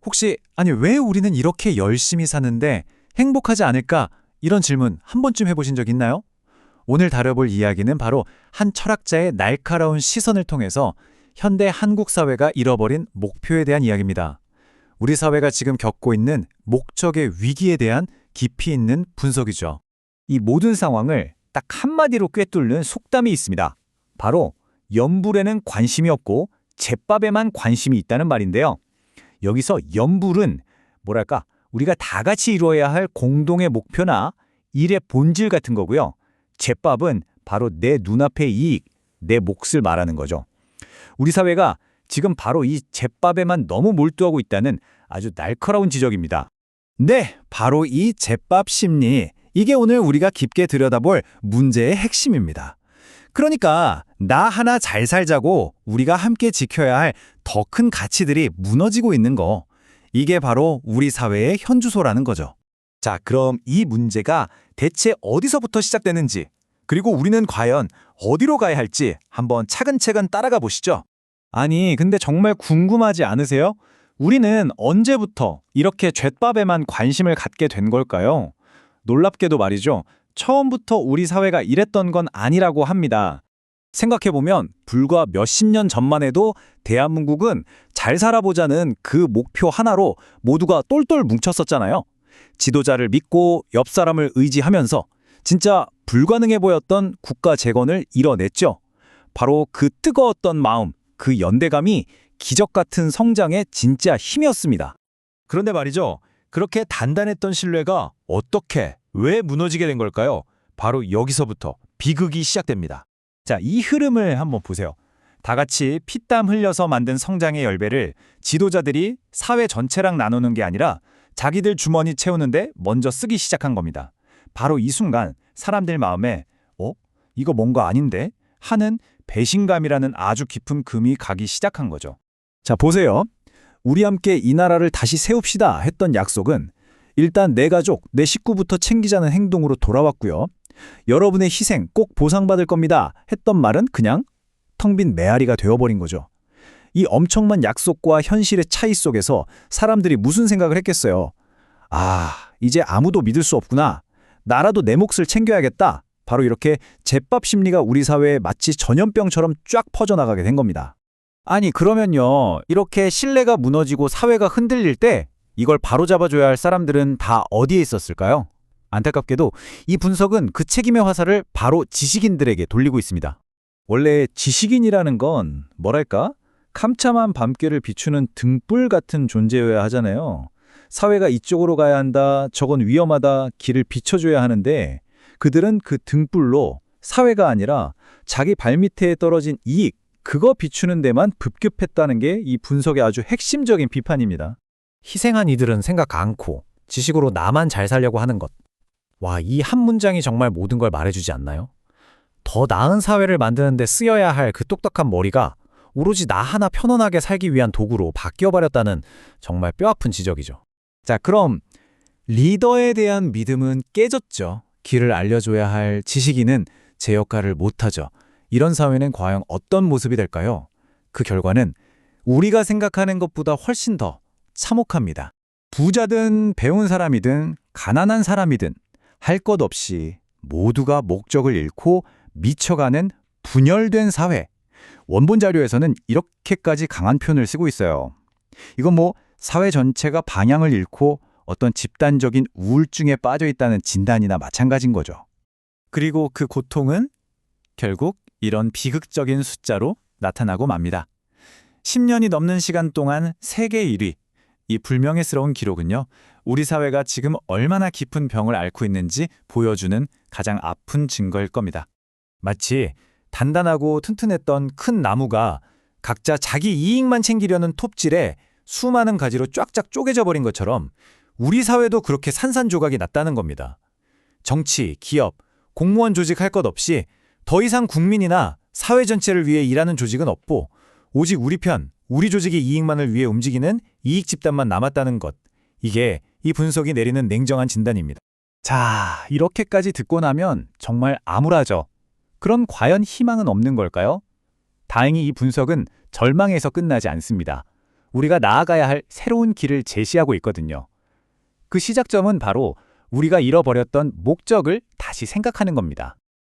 혹시 아니 왜 우리는 이렇게 열심히 사는데 행복하지 않을까? 이런 질문 한 번쯤 해보신 적 있나요? 오늘 다뤄볼 이야기는 바로 한 철학자의 날카로운 시선을 통해서 현대 한국 사회가 잃어버린 목표에 대한 이야기입니다. 우리 사회가 지금 겪고 있는 목적의 위기에 대한 깊이 있는 분석이죠. 이 모든 상황을 딱 한마디로 꿰뚫는 속담이 있습니다. 바로 염불에는 관심이 없고 잿밥에만 관심이 있다는 말인데요. 여기서 염불은 뭐랄까 우리가 다 같이 이루어야 할 공동의 목표나 일의 본질 같은 거고요. 잿밥은 바로 내 눈앞의 이익, 내 몫을 말하는 거죠. 우리 사회가 지금 바로 이 잿밥에만 너무 몰두하고 있다는 아주 날카로운 지적입니다. 네, 바로 이 잿밥 심리. 이게 오늘 우리가 깊게 들여다볼 문제의 핵심입니다. 그러니까 나 하나 잘 살자고 우리가 함께 지켜야 할 더 큰 가치들이 무너지고 있는 거. 이게 바로 우리 사회의 현주소라는 거죠. 자, 그럼 이 문제가 대체 어디서부터 시작되는지, 그리고 우리는 과연 어디로 가야 할지 한번 차근차근 따라가 보시죠. 아니, 근데 정말 궁금하지 않으세요? 우리는 언제부터 이렇게 잿밥에만 관심을 갖게 된 걸까요? 놀랍게도 말이죠. 처음부터 우리 사회가 이랬던 건 아니라고 합니다. 생각해보면 불과 몇십 년 전만 해도 대한민국은 잘 살아보자는 그 목표 하나로 모두가 똘똘 뭉쳤었잖아요. 지도자를 믿고 옆 사람을 의지하면서 진짜 불가능해 보였던 국가 재건을 이뤄냈죠. 바로 그 뜨거웠던 마음, 그 연대감이 기적 같은 성장의 진짜 힘이었습니다. 그런데 말이죠. 그렇게 단단했던 신뢰가 어떻게, 왜 무너지게 된 걸까요? 바로 여기서부터 비극이 시작됩니다. 자, 이 흐름을 한번 보세요. 다 같이 피땀 흘려서 만든 성장의 열배를 지도자들이 사회 전체랑 나누는 게 아니라 자기들 주머니 채우는데 먼저 쓰기 시작한 겁니다. 바로 이 순간 사람들 마음에 이거 뭔가 아닌데? 하는 배신감이라는 아주 깊은 금이 가기 시작한 거죠. 자, 보세요. 우리 함께 이 나라를 다시 세웁시다 했던 약속은 일단 내 가족, 내 식구부터 챙기자는 행동으로 돌아왔고요. 여러분의 희생 꼭 보상받을 겁니다 했던 말은 그냥 텅 빈 메아리가 되어버린 거죠. 이 엄청난 약속과 현실의 차이 속에서 사람들이 무슨 생각을 했겠어요. 이제 아무도 믿을 수 없구나. 나라도 내 몫을 챙겨야겠다. 바로 이렇게 잿밥 심리가 우리 사회에 마치 전염병처럼 쫙 퍼져나가게 된 겁니다. 아니 그러면요. 이렇게 신뢰가 무너지고 사회가 흔들릴 때 이걸 바로잡아줘야 할 사람들은 다 어디에 있었을까요? 안타깝게도 이 분석은 그 책임의 화살을 바로 지식인들에게 돌리고 있습니다. 원래 지식인이라는 건 뭐랄까? 캄참한 밤길을 비추는 등불 같은 존재여야 하잖아요. 사회가 이쪽으로 가야 한다, 저건 위험하다, 길을 비춰줘야 하는데 그들은 그 등불로 사회가 아니라 자기 발밑에 떨어진 이익, 그거 비추는 데만 급급했다는 게 이 분석의 아주 핵심적인 비판입니다. 희생한 이들은 생각 않고 지식으로 나만 잘 살려고 하는 것. 와, 이 한 문장이 정말 모든 걸 말해주지 않나요? 더 나은 사회를 만드는 데 쓰여야 할 그 똑똑한 머리가 오로지 나 하나 편안하게 살기 위한 도구로 바뀌어버렸다는 정말 뼈아픈 지적이죠. 자, 그럼 리더에 대한 믿음은 깨졌죠. 길을 알려줘야 할 지식인은 제 역할을 못하죠. 이런 사회는 과연 어떤 모습이 될까요? 그 결과는 우리가 생각하는 것보다 훨씬 더 참혹합니다. 부자든 배운 사람이든 가난한 사람이든 할 것 없이 모두가 목적을 잃고 미쳐가는 분열된 사회. 원본 자료에서는 이렇게까지 강한 표현을 쓰고 있어요. 이건 사회 전체가 방향을 잃고 어떤 집단적인 우울증에 빠져 있다는 진단이나 마찬가지인 거죠. 그리고 그 고통은 결국 이런 비극적인 숫자로 나타나고 맙니다. 10년이 넘는 시간 동안 세계 1위. 이 불명예스러운 기록은요, 우리 사회가 지금 얼마나 깊은 병을 앓고 있는지 보여주는 가장 아픈 증거일 겁니다. 마치 단단하고 튼튼했던 큰 나무가 각자 자기 이익만 챙기려는 톱질에 수많은 가지로 쫙쫙 쪼개져 버린 것처럼 우리 사회도 그렇게 산산조각이 났다는 겁니다. 정치, 기업, 공무원 조직 할 것 없이 더 이상 국민이나 사회 전체를 위해 일하는 조직은 없고 오직 우리 편, 우리 조직의 이익만을 위해 움직이는 이익 집단만 남았다는 것. 이게 이 분석이 내리는 냉정한 진단입니다. 자, 이렇게까지 듣고 나면 정말 암울하죠. 그럼 과연 희망은 없는 걸까요? 다행히 이 분석은 절망에서 끝나지 않습니다. 우리가 나아가야 할 새로운 길을 제시하고 있거든요. 그 시작점은 바로 우리가 잃어버렸던 목적을 다시 생각하는 겁니다.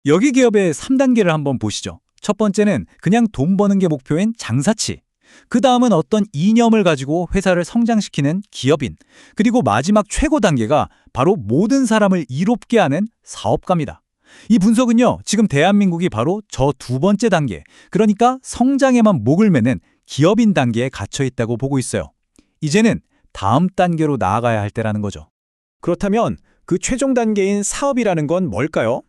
여기 기업의 3단계를 한번 보시죠. 첫 번째는 그냥 돈 버는 게 목표인 장사치. 그 다음은 어떤 이념을 가지고 회사를 성장시키는 기업인. 그리고 마지막 최고 단계가 바로 모든 사람을 이롭게 하는 사업가입니다. 이 분석은요, 지금 대한민국이 바로 저 두 번째 단계, 그러니까 성장에만 목을 매는 기업인 단계에 갇혀 있다고 보고 있어요. 이제는 다음 단계로 나아가야 할 때라는 거죠. 그렇다면 그 최종 단계인 사업이라는 건 뭘까요?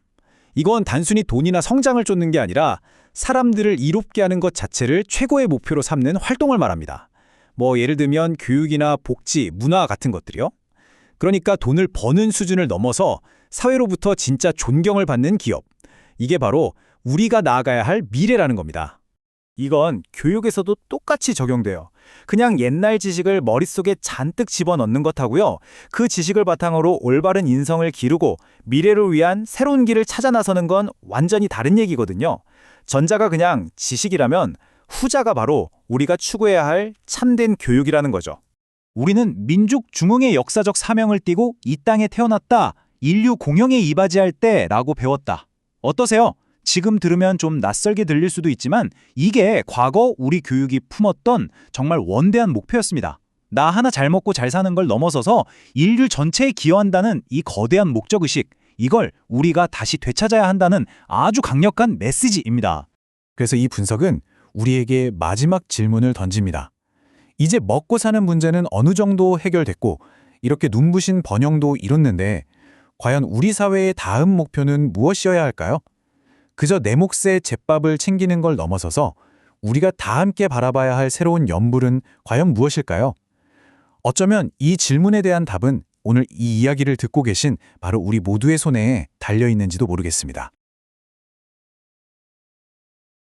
이건 단순히 돈이나 성장을 쫓는 게 아니라 사람들을 이롭게 하는 것 자체를 최고의 목표로 삼는 활동을 말합니다. 예를 들면 교육이나 복지, 문화 같은 것들이요. 그러니까 돈을 버는 수준을 넘어서 사회로부터 진짜 존경을 받는 기업. 이게 바로 우리가 나아가야 할 미래라는 겁니다. 이건 교육에서도 똑같이 적용돼요. 그냥 옛날 지식을 머릿속에 잔뜩 집어넣는 것하고요. 그 지식을 바탕으로 올바른 인성을 기르고 미래를 위한 새로운 길을 찾아 나서는 건 완전히 다른 얘기거든요. 전자가 그냥 지식이라면 후자가 바로 우리가 추구해야 할 참된 교육이라는 거죠. 우리는 민족 중흥의 역사적 사명을 띠고 이 땅에 태어났다. 인류 공영에 이바지할 때라고 배웠다. 어떠세요? 지금 들으면 좀 낯설게 들릴 수도 있지만 이게 과거 우리 교육이 품었던 정말 원대한 목표였습니다. 나 하나 잘 먹고 잘 사는 걸 넘어서서 인류 전체에 기여한다는 이 거대한 목적의식, 이걸 우리가 다시 되찾아야 한다는 아주 강력한 메시지입니다. 그래서 이 분석은 우리에게 마지막 질문을 던집니다. 이제 먹고 사는 문제는 어느 정도 해결됐고 이렇게 눈부신 번영도 이뤘는데 과연 우리 사회의 다음 목표는 무엇이어야 할까요? 그저 내 몫의 잿밥을 챙기는 걸 넘어서서 우리가 다 함께 바라봐야 할 새로운 연불은 과연 무엇일까요? 어쩌면 이 질문에 대한 답은 오늘 이 이야기를 듣고 계신 바로 우리 모두의 손에 달려 있는지도 모르겠습니다.